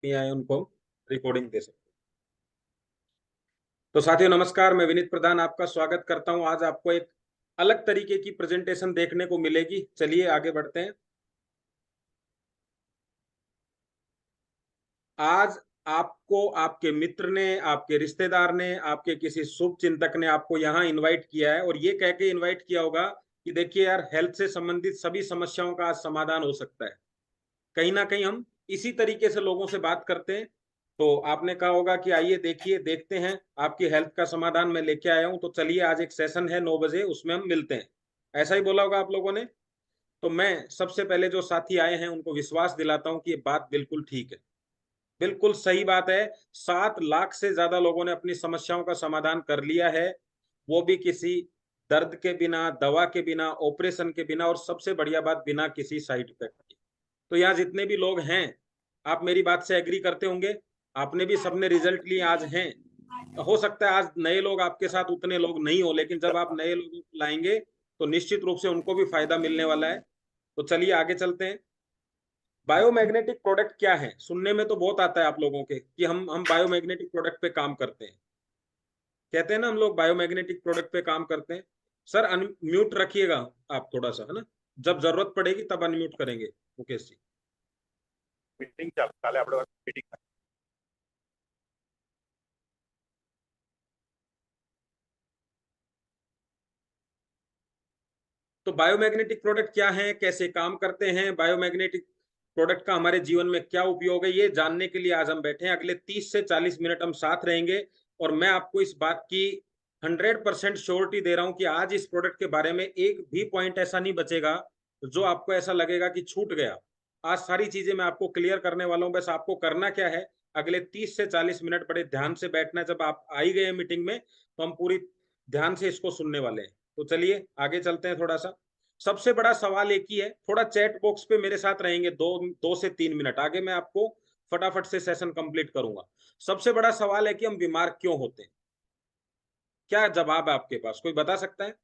आए उनको रिकॉर्डिंग दे सकते। तो साथियों नमस्कार, मैं विनीत प्रधान आपका स्वागत करता हूं। आज आपको एक अलग तरीके की प्रेजेंटेशन देखने को मिलेगी। चलिए आगे बढ़ते हैं। आज आपको आपके मित्र ने, आपके रिश्तेदार ने, आपके किसी शुभ चिंतक ने आपको यहाँ इनवाइट किया है और ये कह के इनवाइट किया होगा कि देखिए यार, हेल्थ से संबंधित सभी समस्याओं का आज समाधान हो सकता है। कहीं ना कहीं हम इसी तरीके से लोगों से बात करते हैं। तो आपने कहा होगा कि आइए देखिए, देखते हैं आपकी हेल्थ का समाधान मैं लेके आया हूं। तो चलिए, आज एक सेशन है 9 बजे, उसमें हम मिलते हैं। ऐसा ही बोला होगा आप लोगों ने। तो मैं सबसे पहले जो साथी आए हैं उनको विश्वास दिलाता हूं कि ये बात बिल्कुल ठीक है, बिल्कुल सही बात है। 7 लाख से ज्यादा लोगों ने अपनी समस्याओं का समाधान कर लिया है, वो भी किसी दर्द के बिना, दवा के बिना, ऑपरेशन के बिना, और सबसे बढ़िया बात, बिना किसी साइड इफेक्ट के। तो यहाँ जितने भी लोग हैं, आप मेरी बात से एग्री करते होंगे। आपने भी सबने रिजल्ट लिए आज हैं। हो सकता है आज नए लोग आपके साथ उतने लोग नहीं हो, लेकिन जब आप नए लोग लाएंगे तो निश्चित रूप से उनको भी फायदा मिलने वाला है। तो चलिए आगे चलते हैं। बायोमैग्नेटिक प्रोडक्ट क्या है? सुनने में तो बहुत आता है आप लोगों के कि हम बायोमैग्नेटिक प्रोडक्ट पे काम करते हैं। कहते हैं ना हम लोग बायोमैग्नेटिक प्रोडक्ट पे काम करते हैं। सर अनम्यूट रखिएगा आप थोड़ा सा, है ना। जब जरूरत पड़ेगी तब अनम्यूट करेंगे मुकेश जी। मीटिंग काले આપણે मीटिंग तो बायोमैग्नेटिक प्रोडक्ट क्या है, कैसे काम करते हैं, बायोमैग्नेटिक प्रोडक्ट का हमारे जीवन में क्या उपयोग है, ये जानने के लिए आज हम बैठे हैं। अगले 30 से 40 मिनट हम साथ रहेंगे और मैं आपको इस बात की 100% श्योरिटी दे रहा हूं कि आज इस प्रोडक्ट के बारे में एक भी पॉइंट ऐसा नहीं बचेगा जो आपको ऐसा लगेगा कि छूट गया। आज सारी चीजें मैं आपको क्लियर करने वाला हूं। बस आपको करना क्या है, अगले 30 से 40 मिनट बड़े ध्यान से बैठना है। जब आप आ ही गए मीटिंग में तो हम पूरी ध्यान से इसको सुनने वाले हैं। तो चलिए आगे चलते हैं थोड़ा सा। सबसे बड़ा सवाल एक ही है, थोड़ा चैट बॉक्स पे मेरे साथ रहेंगे 2 से 3 मिनट आगे, मैं आपको फटाफट से सेशन कंप्लीट करूंगा। सबसे बड़ा सवाल है कि हम बीमार क्यों होते हैं। क्या जवाब है आपके पास? कोई बता सकता है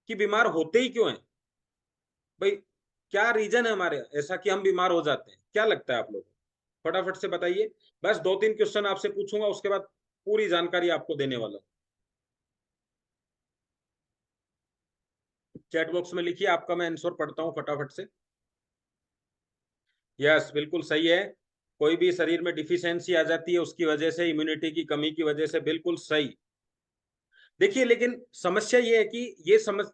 कि बीमार होते ही क्यों हैं? भाई, क्या रीजन है हमारे ऐसा कि हम बीमार हो जाते हैं? क्या लगता है आप लोगों को? फटाफट से बताइए। बस 2-3 क्वेश्चन आपसे पूछूंगा, उसके बाद पूरी जानकारी आपको देने वाला हूं। चैट बॉक्स में लिखिए, आपका मैं आंसर पढ़ता हूं फटाफट से। यस, बिल्कुल सही है। कोई भी शरीर में डिफिशियंसी आ जाती है उसकी वजह से, इम्यूनिटी की कमी की वजह से, बिल्कुल सही। देखिए, लेकिन समस्या ये है कि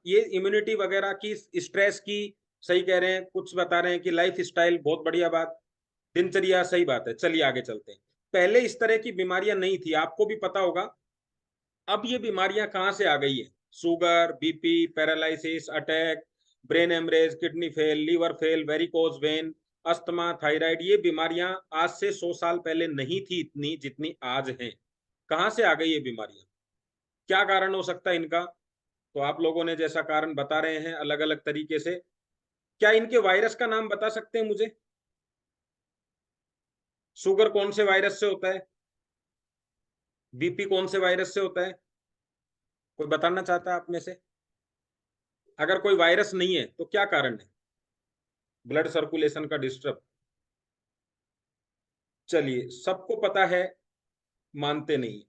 ये इम्यूनिटी वगैरह की, स्ट्रेस की, सही कह रहे हैं, कुछ बता रहे हैं कि लाइफ स्टाइल, बहुत बढ़िया बात, दिनचर्या, सही बात है। चलिए आगे चलते हैं। पहले इस तरह की बीमारियां नहीं थी, आपको भी पता होगा। अब ये बीमारियां कहां से आ गई है? Sugar, BP, paralysis, attack, brain haemorrhage, kidney fail, liver fail, varicose vein, asthma, thyroid, ये बीमारियां आज से 100 साल पहले नहीं थी इतनी जितनी आज हैं। कहां से आ गई ये बीमारियां? क्या कारण हो सकता है इनका? तो आप लोगों ने जैसा कारण बता रहे हैं अलग अलग तरीके से, क्या इनके वायरस का नाम बता सकते हैं मुझे? शुगर कौन से वायरस से होता है? बीपी कौन से वायरस से होता है? कोई बताना चाहता है आप में से? अगर कोई वायरस नहीं है तो क्या कारण है? ब्लड सर्कुलेशन का डिस्टर्ब। चलिए, सबको पता है, मानते नहीं।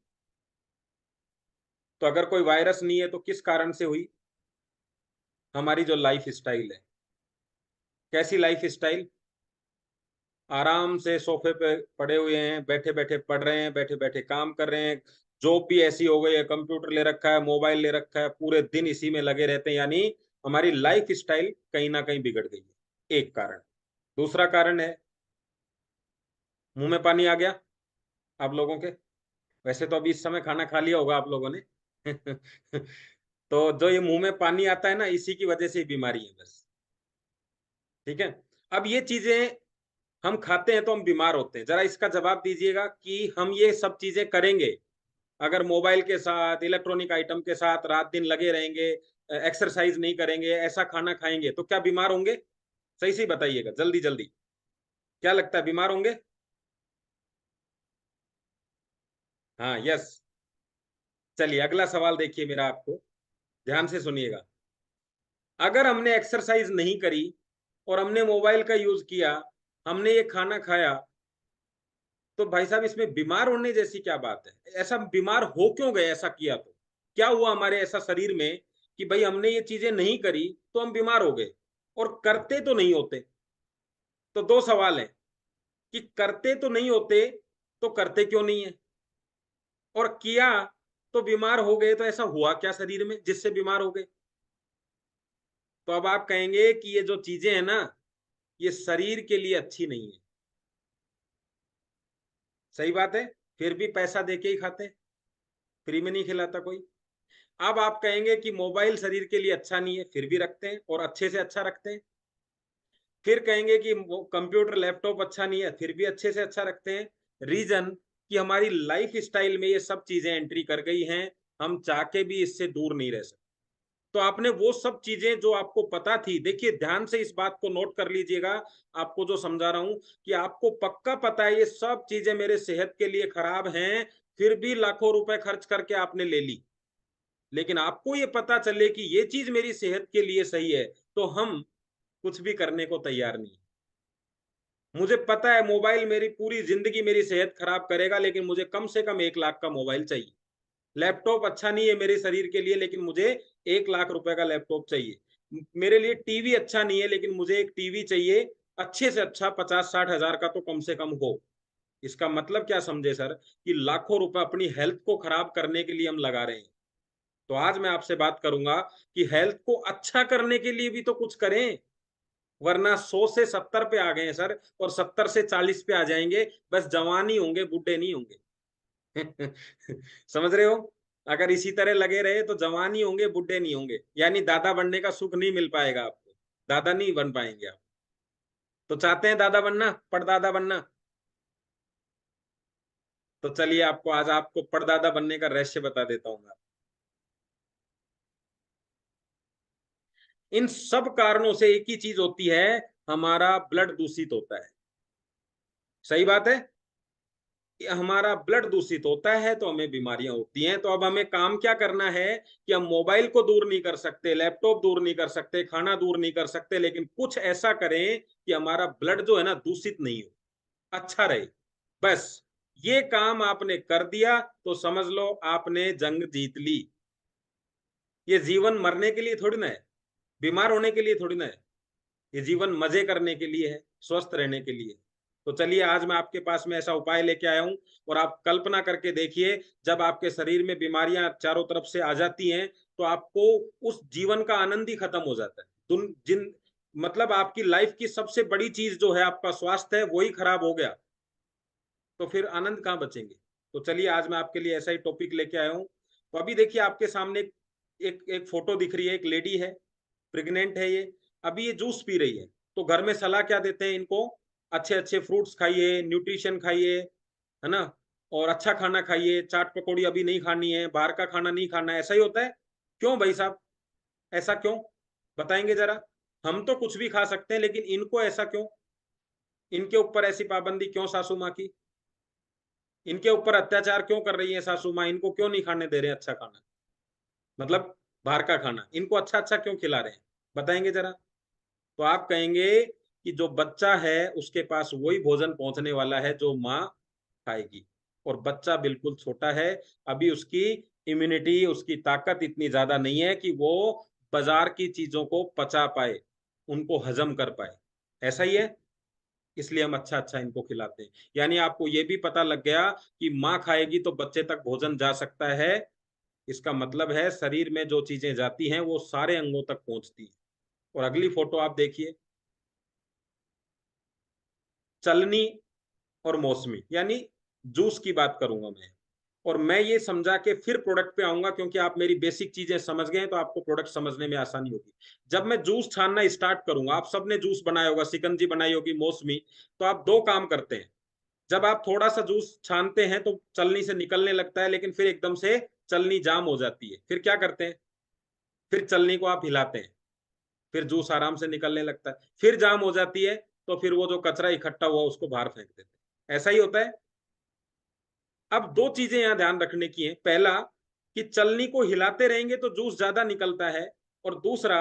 तो अगर कोई वायरस नहीं है तो किस कारण से हुई? हमारी जो लाइफ स्टाइल है। कैसी लाइफ स्टाइल? आराम से सोफे पे पड़े हुए हैं, बैठे बैठे पढ़ रहे हैं, बैठे बैठे काम कर रहे हैं। जॉब भी ऐसी हो गई है, कंप्यूटर ले रखा है, मोबाइल ले रखा है, पूरे दिन इसी में लगे रहते हैं। यानी हमारी लाइफ स्टाइल कहीं ना कहीं बिगड़ गई है, एक कारण। दूसरा कारण है, मुंह में पानी आ गया आप लोगों के। वैसे तो अभी इस समय खाना खा लिया होगा आप लोगों ने। तो जो ये मुंह में पानी आता है ना, इसी की वजह से बीमारी है बस। ठीक है। अब ये चीजें हम खाते हैं तो हम बीमार होते हैं। जरा इसका जवाब दीजिएगा कि हम ये सब चीजें करेंगे, अगर मोबाइल के साथ, इलेक्ट्रॉनिक आइटम के साथ रात दिन लगे रहेंगे, एक्सरसाइज नहीं करेंगे, ऐसा खाना खाएंगे, तो क्या बीमार होंगे? सही सही बताइएगा, जल्दी जल्दी। क्या लगता है, बीमार होंगे? हाँ, यस। चलिए अगला सवाल देखिए मेरा, आपको ध्यान से सुनिएगा। अगर हमने एक्सरसाइज नहीं करी और हमने मोबाइल का यूज किया, हमने ये खाना खाया, तो भाई साहब इसमें बीमार होने जैसी क्या बात है? ऐसा बीमार हो क्यों गए? ऐसा किया तो क्या हुआ हमारे ऐसा शरीर में कि भाई हमने ये चीजें नहीं करी तो हम बीमार हो गए, और करते तो नहीं होते। तो दो सवाल है कि करते तो नहीं होते तो करते क्यों नहीं है, और किया तो बीमार हो गए, तो ऐसा हुआ क्या शरीर में जिससे बीमार हो गए? तो अब आप कहेंगे कि ये जो चीजें हैं ना, ये शरीर के लिए अच्छी नहीं है। सही बात है, फिर भी पैसा देके ही खाते हैं, फ्री में नहीं खिलाता कोई। अब आप कहेंगे कि मोबाइल शरीर के लिए अच्छा नहीं है, फिर भी रखते हैं और अच्छे से अच्छा रखते हैं। फिर कहेंगे कि कंप्यूटर लैपटॉप अच्छा नहीं है, फिर भी अच्छे से अच्छा रखते हैं। रीजन कि हमारी लाइफ स्टाइल में ये सब चीजें एंट्री कर गई हैं, हम चाह के भी इससे दूर नहीं रह सकते। तो आपने वो सब चीजें जो आपको पता थी, देखिए ध्यान से इस बात को नोट कर लीजिएगा, आपको जो समझा रहा हूं कि आपको पक्का पता है ये सब चीजें मेरे सेहत के लिए खराब हैं, फिर भी लाखों रुपए खर्च करके आपने ले ली। लेकिन आपको ये पता चले कि ये चीज मेरी सेहत के लिए सही है, तो हम कुछ भी करने को तैयार नहीं। मुझे पता है मोबाइल मेरी पूरी जिंदगी मेरी सेहत खराब करेगा, लेकिन मुझे कम से कम 1 लाख का मोबाइल चाहिए। लैपटॉप अच्छा नहीं है मेरे शरीर के लिए, लेकिन मुझे 1 लाख रुपए का लैपटॉप चाहिए। मेरे लिए टीवी अच्छा नहीं है, लेकिन मुझे एक टीवी चाहिए अच्छे से अच्छा, 50-60 हजार का तो कम से कम हो। इसका मतलब क्या समझे सर, कि लाखों रुपए अपनी हेल्थ को खराब करने के लिए हम लगा रहे हैं। तो आज मैं आपसे बात करूंगा कि हेल्थ को अच्छा करने के लिए भी तो कुछ करें, वरना 100 से 70 पे आ गए हैं सर, और 70 से 40 पे आ जाएंगे, बस जवान ही होंगे, बूढ़े नहीं होंगे। समझ रहे हो? अगर इसी तरह लगे रहे तो जवान ही होंगे, बूढ़े नहीं होंगे, यानी दादा बनने का सुख नहीं मिल पाएगा आपको, दादा नहीं बन पाएंगे आप। तो चाहते हैं दादा बनना, पड़दादा बनना? तो चलिए आपको आज आपको पड़दादा बनने का रहस्य बता देता हूँ मैं। इन सब कारणों से एक ही चीज होती है, हमारा ब्लड दूषित होता है। सही बात है, हमारा ब्लड दूषित होता है तो हमें बीमारियां होती हैं। तो अब हमें काम क्या करना है कि हम मोबाइल को दूर नहीं कर सकते, लैपटॉप दूर नहीं कर सकते, खाना दूर नहीं कर सकते, लेकिन कुछ ऐसा करें कि हमारा ब्लड जो है ना दूषित नहीं हो, अच्छा रहे। बस ये काम आपने कर दिया तो समझ लो आपने जंग जीत ली। ये जीवन मरने के लिए थोड़ी ना है, बीमार होने के लिए थोड़ी ना है। ये जीवन मजे करने के लिए है, स्वस्थ रहने के लिए। तो चलिए आज मैं आपके पास में ऐसा उपाय लेके आया हूं, और आप कल्पना करके देखिए, जब आपके शरीर में बीमारियां चारों तरफ से आ जाती हैं तो आपको उस जीवन का आनंद ही खत्म हो जाता है। जिन मतलब आपकी लाइफ की सबसे बड़ी चीज जो है आपका स्वास्थ्य है, वही खराब हो गया, तो फिर आनंद कहाँ बचेंगे? तो चलिए आज मैं आपके लिए ऐसा ही टॉपिक लेके आया हूँ। तो अभी देखिए आपके सामने एक फोटो दिख रही है, एक लेडी है, प्रेग्नेंट है ये, अभी ये जूस पी रही है। तो घर में सलाह क्या देते हैं इनको? अच्छे अच्छे फ्रूट्स खाइए, न्यूट्रिशन खाइए, है ना, और अच्छा खाना खाइए, चाट पकौड़ी अभी नहीं खानी है, बाहर का खाना नहीं खाना है, ऐसा ही होता है। क्यों भाई साहब, ऐसा क्यों? बताएंगे जरा। हम तो कुछ भी खा सकते हैं, लेकिन इनको ऐसा क्यों? इनके ऊपर ऐसी पाबंदी क्यों सासू माँ की? इनके ऊपर अत्याचार क्यों कर रही है सासू माँ? इनको क्यों नहीं खाने दे रहे अच्छा खाना, मतलब बाहर का खाना? इनको अच्छा अच्छा क्यों खिला रहे हैं? बताएंगे जरा। तो आप कहेंगे कि जो बच्चा है उसके पास वही भोजन पहुंचने वाला है जो माँ खाएगी, और बच्चा बिल्कुल छोटा है, अभी उसकी इम्यूनिटी, उसकी ताकत इतनी ज्यादा नहीं है कि वो बाजार की चीजों को पचा पाए, उनको हजम कर पाए। ऐसा ही है, इसलिए हम अच्छा अच्छा इनको खिलाते हैं। यानी आपको ये भी पता लग गया कि माँ खाएगी तो बच्चे तक भोजन जा सकता है। इसका मतलब है शरीर में जो चीजें जाती हैं वो सारे अंगों तक पहुंचती है। और अगली फोटो आप देखिए, चलनी और मौसमी, यानी जूस की बात करूंगा मैं। और मैं ये समझा के फिर प्रोडक्ट पे आऊंगा, क्योंकि आप मेरी बेसिक चीजें समझ गए हैं तो आपको प्रोडक्ट समझने में आसानी होगी। जब मैं जूस छानना स्टार्ट करूंगा, आप सबने जूस बनाया होगा, शिकंजी बनाई होगी, मौसमी, तो आप दो काम करते हैं। जब आप थोड़ा सा जूस छानते हैं तो चलनी से निकलने लगता है, लेकिन फिर एकदम से चलनी जाम हो जाती है, फिर क्या करते हैं? फिर चलनी को आप हिलाते हैं, फिर जूस आराम से निकलने लगता है। फिर जाम हो जाती है तो फिर वो जो कचरा इकट्ठा हुआ उसको बाहर फेंक देते हैं। ऐसा ही होता है। अब दो चीजें यहां ध्यान रखने की है, पहला कि चलनी को हिलाते रहेंगे तो जूस ज्यादा निकलता है, और दूसरा,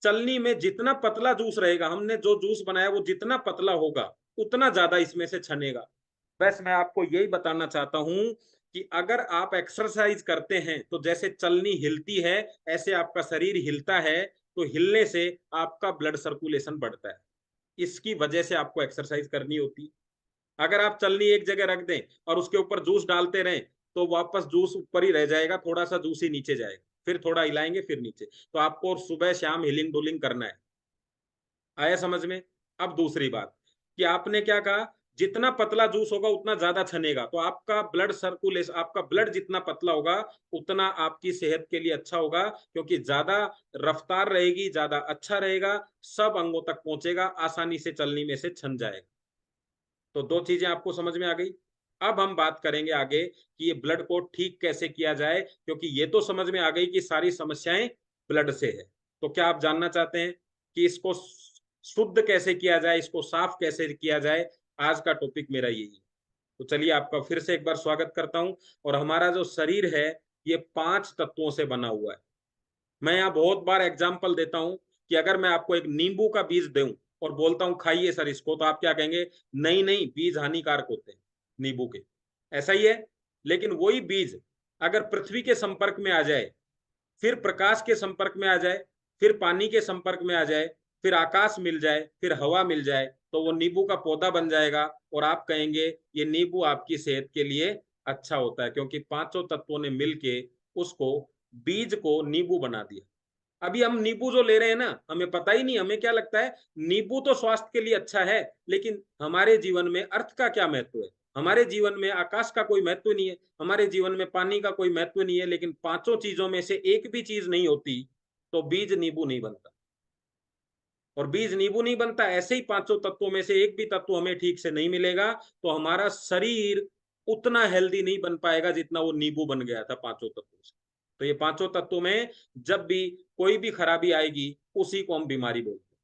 चलनी में जितना पतला जूस रहेगा, हमने जो जूस बनाया वो जितना पतला होगा उतना ज्यादा इसमें से छनेगा। बस मैं आपको यही बताना चाहता हूं कि अगर आप एक्सरसाइज करते हैं तो जैसे चलनी हिलती है, ऐसे आपका शरीर हिलता है, तो हिलने से आपका ब्लड सर्कुलेशन बढ़ता है। इसकी वजह से आपको एक्सरसाइज करनी होती है। अगर आप चलनी एक जगह रख दें और उसके ऊपर जूस डालते रहें, तो वापस जूस ऊपर ही रह जाएगा, थोड़ा सा जूस ही नीचे जाएगा, फिर थोड़ा हिलाएंगे फिर नीचे। तो आपको सुबह शाम हिलिंग डुलिंग करना है। आया समझ में? अब दूसरी बात कि आपने क्या कहा, जितना पतला जूस होगा उतना ज्यादा छनेगा, तो आपका ब्लड सर्कुलेशन, आपका ब्लड जितना पतला होगा उतना आपकी सेहत के लिए अच्छा होगा, क्योंकि ज्यादा रफ्तार रहेगी, ज्यादा अच्छा रहेगा, सब अंगों तक पहुंचेगा, आसानी से चलनी में से छन जाएगा। तो दो चीजें आपको समझ में आ गई। अब हम बात करेंगे आगे कि ये ब्लड को ठीक कैसे किया जाए, क्योंकि ये तो समझ में आ गई कि सारी समस्याएं ब्लड से है। तो क्या आप जानना चाहते हैं कि इसको शुद्ध कैसे किया जाए, इसको साफ कैसे किया जाए? आज का टॉपिक मेरा यही है। तो चलिए आपका फिर से एक बार स्वागत करता हूं। और हमारा जो शरीर है ये 5 तत्वों से बना हुआ है। मैं यहाँ बहुत बार एग्जाम्पल देता हूं कि अगर मैं आपको एक नींबू का बीज दूं और बोलता हूं खाइए सर इसको, तो आप क्या कहेंगे? नहीं नहीं, बीज हानिकारक होते हैं नींबू के। ऐसा ही है। लेकिन वही बीज अगर पृथ्वी के संपर्क में आ जाए, फिर प्रकाश के संपर्क में आ जाए, फिर पानी के संपर्क में आ जाए, फिर आकाश मिल जाए, फिर हवा मिल जाए, तो वो नींबू का पौधा बन जाएगा। और आप कहेंगे ये नींबू आपकी सेहत के लिए अच्छा होता है, क्योंकि पांचों तत्वों ने मिलके उसको, बीज को नींबू बना दिया। अभी हम नींबू जो ले रहे हैं ना, हमें पता ही नहीं, हमें क्या लगता है नींबू तो स्वास्थ्य के लिए अच्छा है, लेकिन हमारे जीवन में अर्थ का क्या महत्व है? हमारे जीवन में आकाश का कोई महत्व नहीं है, हमारे जीवन में पानी का कोई महत्व नहीं है, लेकिन पांचों चीजों में से एक भी चीज नहीं होती तो बीज नींबू नहीं बनता। और बीज नींबू नहीं बनता, ऐसे ही पांचों तत्वों में से एक भी तत्व हमें ठीक से नहीं मिलेगा, तो हमारा शरीर उतना हेल्दी नहीं बन पाएगा जितना वो नींबू बन गया था पांचों तत्वों से। तो ये पांचों तत्वों में जब भी कोई भी खराबी आएगी, उसी को हम बीमारी बोलते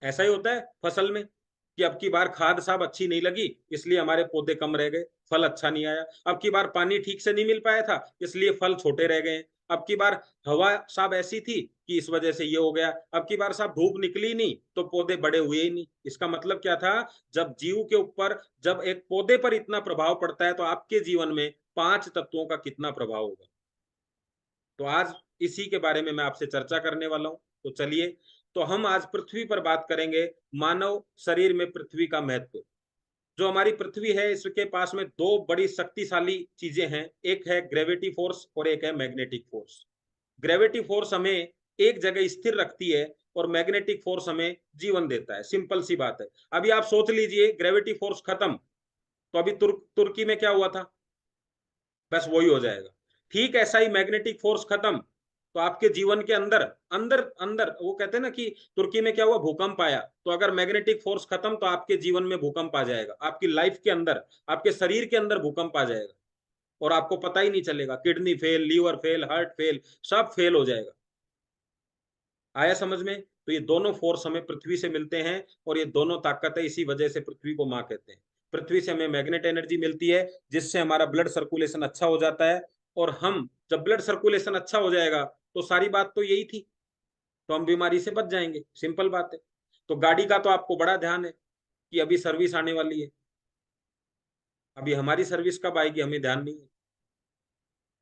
हैं। ऐसा ही होता है फसल में कि अब की बार खाद साहब अच्छी नहीं लगी, इसलिए हमारे पौधे कम रह गए, फल अच्छा नहीं आया। अब की बार पानी ठीक से नहीं मिल पाया था, इसलिए फल छोटे रह गए। अब की बार हवा साहब ऐसी थी कि इस वजह से ये हो गया। अब की बार साहब धूप निकली नहीं तो पौधे बड़े हुए ही नहीं। इसका मतलब क्या था? जब जीव के ऊपर, जब एक पौधे पर इतना प्रभाव पड़ता है, तो आपके जीवन में 5 तत्वों का कितना प्रभाव होगा? तो आज इसी के बारे में मैं आपसे चर्चा करने वाला हूं। तो चलिए, तो हम आज पृथ्वी पर बात करेंगे, मानव शरीर में पृथ्वी का महत्व। जो हमारी पृथ्वी है, इसके पास में दो बड़ी शक्तिशाली चीजें हैं, एक है ग्रेविटी फोर्स और एक है मैग्नेटिक फोर्स। ग्रेविटी फोर्स हमें एक जगह स्थिर रखती है और मैग्नेटिक फोर्स हमें जीवन देता है। सिंपल सी बात है। अभी आप सोच लीजिए, ग्रेविटी फोर्स खत्म तो अभी तुर्की में क्या हुआ था? बस वही हो जाएगा। ठीक ऐसा ही मैग्नेटिक फोर्स खत्म तो आपके जीवन के अंदर, अंदर अंदर वो कहते हैं ना कि तुर्की में क्या हुआ, भूकंप आया, तो अगर मैग्नेटिक फोर्स खत्म तो आपके जीवन में भूकंप आ जाएगा, आपकी लाइफ के अंदर, आपके शरीर के अंदर भूकंप आ जाएगा। और आपको पता ही नहीं चलेगा, kidney fail, liver fail, heart fail, सब फेल हो जाएगा। आया समझ में? तो ये दोनों फोर्स हमें पृथ्वी से मिलते हैं, और ये दोनों ताकतें इसी वजह से पृथ्वी को माँ कहते हैं। पृथ्वी से हमें मैग्नेट एनर्जी मिलती है, जिससे हमारा ब्लड सर्कुलेशन अच्छा हो जाता है। और हम जब ब्लड सर्कुलेशन अच्छा हो जाएगा, तो सारी बात तो यही थी, तो हम बीमारी से बच जाएंगे। सिंपल बात है। तो गाड़ी का तो आपको बड़ा ध्यान है कि अभी सर्विस आने वाली है। अभी हमारी सर्विस कब आएगी हमें ध्यान नहीं है।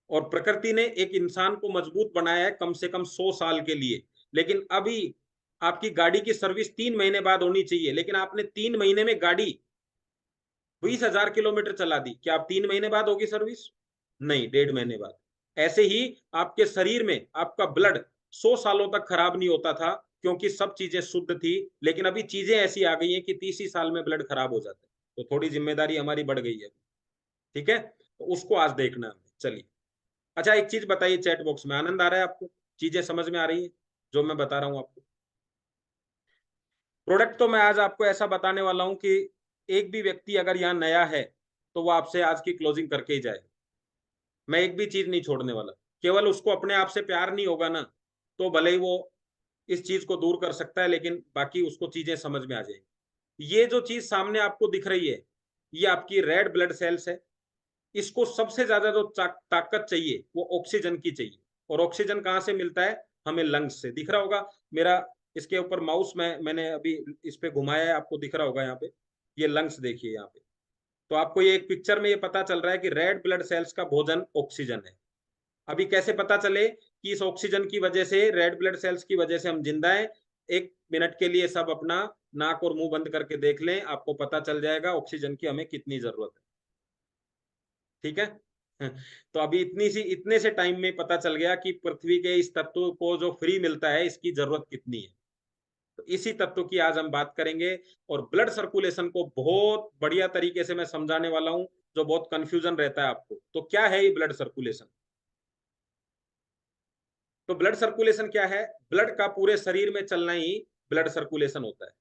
और प्रकृति ने एक इंसान को मजबूत बनाया है कम से कम 100 साल के लिए, लेकिन अभी आपकी गाड़ी की सर्विस 3 महीने बाद होनी चाहिए, लेकिन आपने 3 महीने में गाड़ी 20,000 किलोमीटर चला दी, क्या आप 3 महीने बाद होगी सर्विस? नहीं, 1.5 महीने बाद। ऐसे ही आपके शरीर में आपका ब्लड 100 सालों तक खराब नहीं होता था, क्योंकि सब चीजें शुद्ध थी। लेकिन अभी चीजें ऐसी आ गई हैं कि 30 साल में ब्लड खराब हो जाता है, तो थोड़ी जिम्मेदारी हमारी बढ़ गई है। ठीक है, तो उसको आज देखना है। चलिए, अच्छा एक चीज बताइए, चैट बॉक्स में आनंद आ रहा है आपको? चीजें समझ में आ रही है जो मैं बता रहा हूं आपको? प्रोडक्ट तो मैं आज आपको ऐसा बताने वाला हूं कि एक भी व्यक्ति अगर यहाँ नया है तो वो आपसे आज की क्लोजिंग करके ही जाए। मैं एक भी चीज नहीं छोड़ने वाला। केवल उसको अपने आप से प्यार नहीं होगा ना, तो भले ही वो इस चीज को दूर कर सकता है, लेकिन बाकी उसको चीजें समझ में आ जाएगी। ये जो चीज सामने आपको दिख रही है, ये आपकी रेड ब्लड सेल्स है। इसको सबसे ज्यादा जो ताकत चाहिए वो ऑक्सीजन की चाहिए। और ऑक्सीजन कहाँ से मिलता है? हमें लंग्स से। दिख रहा होगा मेरा इसके ऊपर माउस, मैंने अभी इस पे घुमाया है, आपको दिख रहा होगा यहाँ पे। ये लंग्स देखिए यहाँ पे। तो आपको ये एक पिक्चर में ये पता चल रहा है कि रेड ब्लड सेल्स का भोजन ऑक्सीजन है। अभी कैसे पता चले कि इस ऑक्सीजन की वजह से, रेड ब्लड सेल्स की वजह से हम जिंदा हैं? 1 मिनट के लिए सब अपना नाक और मुंह बंद करके देख लें, आपको पता चल जाएगा ऑक्सीजन की हमें कितनी जरूरत है। ठीक है। तो अभी इतने से टाइम में पता चल गया कि पृथ्वी के इस तत्व को जो फ्री मिलता है इसकी जरूरत कितनी है। तो इसी तत्व की आज हम बात करेंगे, और ब्लड सर्कुलेशन को बहुत बढ़िया तरीके से मैं समझाने वाला हूं, जो बहुत कंफ्यूजन रहता है आपको। तो क्या है ये ब्लड सर्कुलेशन? तो ब्लड सर्कुलेशन क्या है? ब्लड का पूरे शरीर में चलना ही ब्लड सर्कुलेशन होता है।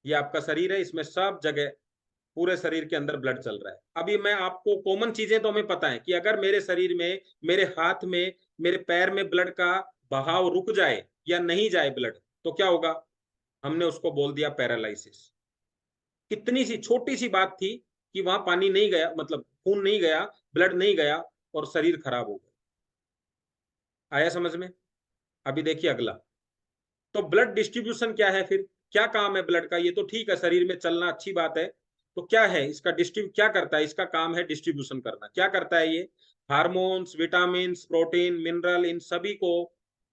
ये आपका शरीर है, इसमें सब जगह पूरे शरीर के अंदर ब्लड चल रहा है। अभी मैं आपको कॉमन चीजें तो हमें पता है कि अगर मेरे शरीर में, मेरे हाथ में, मेरे पैर में ब्लड का बहाव रुक जाए या नहीं जाए ब्लड, तो क्या होगा? हमने उसको बोल दिया पैरालिसिस। कितनी सी छोटी सी बात थी कि वहां पानी नहीं गया, मतलब खून नहीं गया, ब्लड नहीं गया, और शरीर खराब हो गया। आया समझ में? अभी देखिए अगला। तो ब्लड डिस्ट्रीब्यूशन क्या है फिर? क्या काम है ब्लड का? ये तो ठीक है, शरीर में चलना अच्छी बात है। तो क्या है इसका डिस्ट्रीब्यूट, क्या करता है? इसका काम है डिस्ट्रीब्यूशन करना। क्या करता है ये? हार्मोन्स, विटामिन, प्रोटीन, मिनरल, इन सभी को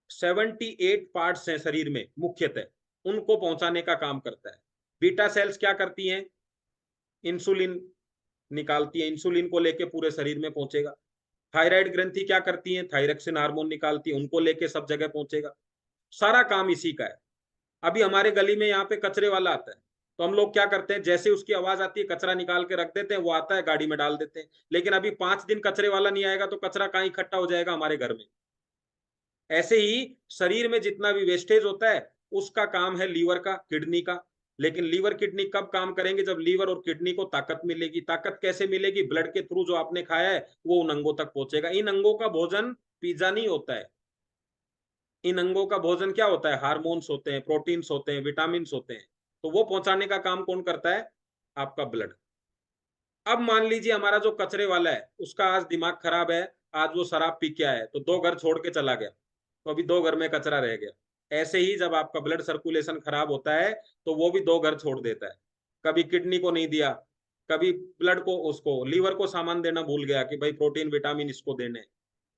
78 पार्ट्स हैं शरीर में मुख्यतः, उनको पहुंचाने का काम करता है। बीटा सेल्स क्या करती हैं? इंसुलिन निकालती है, इंसुलिन को लेके पूरे शरीर में पहुंचेगा। थायराइड ग्रंथि क्या करती है? थायरक्सिन हार्मोन निकालती है, उनको लेके सब जगह पहुंचेगा। सारा काम इसी का है। अभी हमारे गली में यहाँ पे कचरे वाला आता है, तो हम लोग क्या करते हैं, जैसे उसकी आवाज आती है कचरा निकाल के रख देते हैं, वो आता है गाड़ी में डाल देते हैं। लेकिन अभी 5 दिन कचरे वाला नहीं आएगा तो कचरा कहाँ इकट्ठा हो जाएगा? हमारे घर में। ऐसे ही शरीर में जितना भी वेस्टेज होता है उसका काम है लीवर का, किडनी का। लेकिन लीवर किडनी कब काम करेंगे? जब लीवर और किडनी को ताकत मिलेगी। ताकत कैसे मिलेगी? ब्लड के थ्रू जो आपने खाया है वो उन अंगों तक पहुंचेगा। इन अंगों का भोजन पिज्जा नहीं होता है। इन अंगों का भोजन क्या होता है? हार्मोन्स होते हैं, प्रोटीन्स होते हैं, विटामिन होते हैं। तो वो पहुंचाने का काम कौन करता है? आपका ब्लड। अब मान लीजिए हमारा जो कचरे वाला है उसका आज दिमाग खराब है, आज वो शराब पी के आया है, तो 2 घर छोड़ के चला गया, तो अभी 2 घर में कचरा रह गया। ऐसे ही जब आपका ब्लड सर्कुलेशन खराब होता है तो वो भी 2 घर छोड़ देता है। कभी किडनी को नहीं दिया, कभी ब्लड को, उसको लीवर को सामान देना भूल गया कि भाई प्रोटीन विटामिन इसको देने।